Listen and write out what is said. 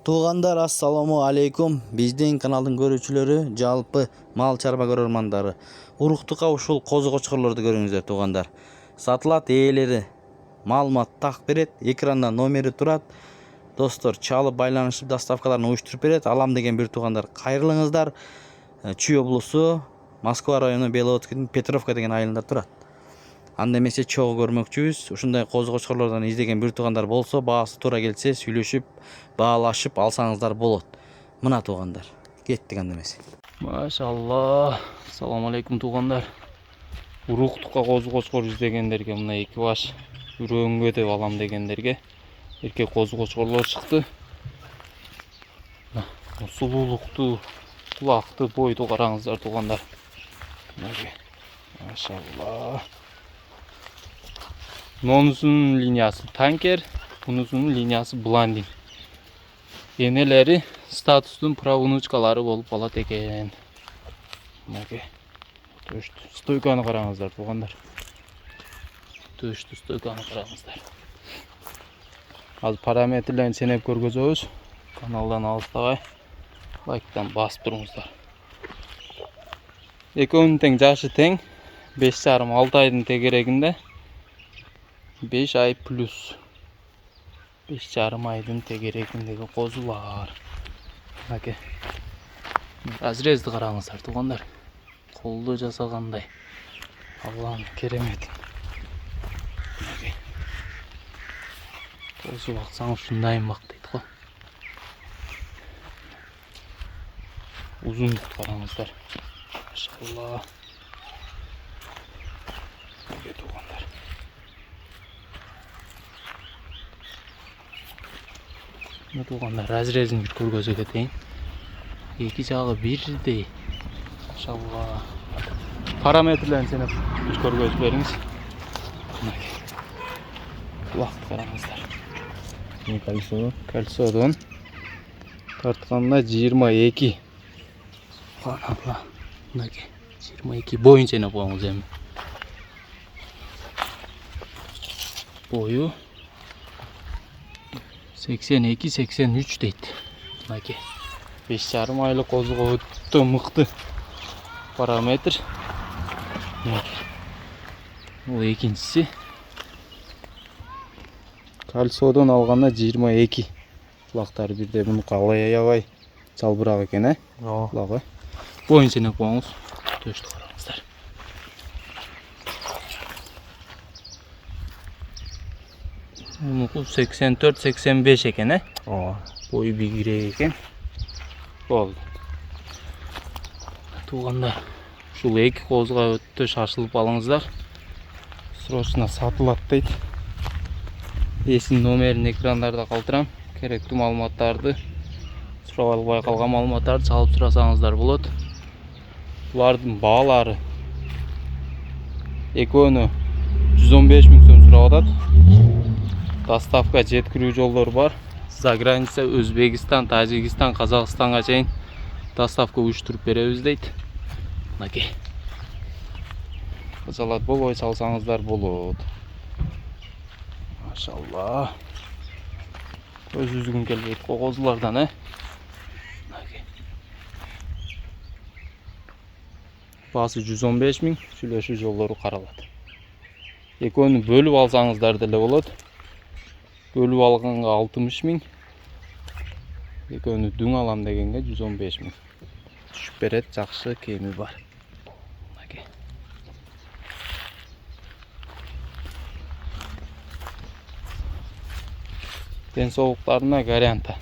Туугандар, ассаламу алейкум. Биздин каналдын көрүүчүлөрү, жалпы мал чарба көрөрмандары. Уруктукка ушул козу кочкорлорду көрүңүздөр туугандар. Сатылат ээлери маалымат так берет, экранда номери турат. Достор, чалып байланышып доставкаларын уюштуруп берет. Алам деген бир туугандар, кайрылыңыздар. Чүй облусу, Москва району, Беловодскийдин Петровка деген айылында турат. Анда эмесе чогуу көрмөкчүбүз. Ушундай козу кочкорлордон издеген бир туугандар болсо, баасы туура келсе, сүйлөшүп, баалашып алсаңыздар болот. Мына туугандар, кеттик анда эмесе. Машалла. Ассаламу алейкум туугандар. Уруктукка козу кочкор издегендерге мына эки баш үрөңгө деп алам дегендерге эркек козу кочкорлор чыкты. Сулуулукту, кулакты, бойду караңыздар туугандар. Машалла. Монусунун линиясы танкер, мунусунун линиясы бландинг. Энелери статустун правонучкалары болуп калат экен. Мынакей. Төштү. Стойканы караңыздар туугандар. Төштү, стойканы караңыздар. Азыр параметрлерин сенеп көргөзөбүз. Каналдан алыстабай лайктан басып туруңуздар. Экөөнүн тең жашы тең. 5,5-6 айдын тегерегинде. 5 ай плюс 5,5 айдын тегерегиндеги козулар. Мынакей. Разрезди караңыздар туугандар. Колдо жасагандай. Алланын керемети. Мынакей. Козу баксаң ушундайын бак дейт го. Узундук караңыздар. Машалла. Мынакей туугандар. Туугандар, разрезин бир көргөзө кетейин. Эки жагы бирдей. Машалла. Параметрлерин сенеп бир көргөзүп бериңиз. Кулакты караңыздар. Кольцодон тартканда 22. Субханалла. Мынакей 22 боюн сенеп коюңуз эми. Бою 82-83 дейт. Мынакей 5,5 айлык козуга өтө мыкты параметр. Бул экинчиси. Кольцодон алганда 22. Кулактары бирде, буну калай аябай жалбырак экен, Кулагы. Боюн сенеп коюңуз. Төштү караңыздар. Мунуку 84-85 экен, Бою бигирээк экен. Болду. Туугандар, ушул эки козуга өтө шашылып алыңыздар. Срочно сатылат дейт. Эсин номерин экрандарда калтырам. Керектүү маалыматтарды, сурап албай калган маалыматтарды чалып сурасаңыздар болот. Булардын баалары экөөнү 115 000 сом сурап атат. Доставка жеткирүү жолдору бар. За граница Өзбекистан, Тажикстан, Казакстанга чейин доставка уюштуруп беребиз дейт. Мынакей. Кызалат болбой салсаңыздар болот. Машалла. Көз үзгүн келбейт козулардан, Мынакей. Баасы 115 000, сүйлөшүү жолдору каралат. Экөөнү бөлүп алсаңыздар деле болот. Бөлүп алганга 60 000. Экөөнү дүң алам дегенге 115 000. Түшүп берет, жакшы кеми бар. Мынакей. Ден соолуктарына гаранта.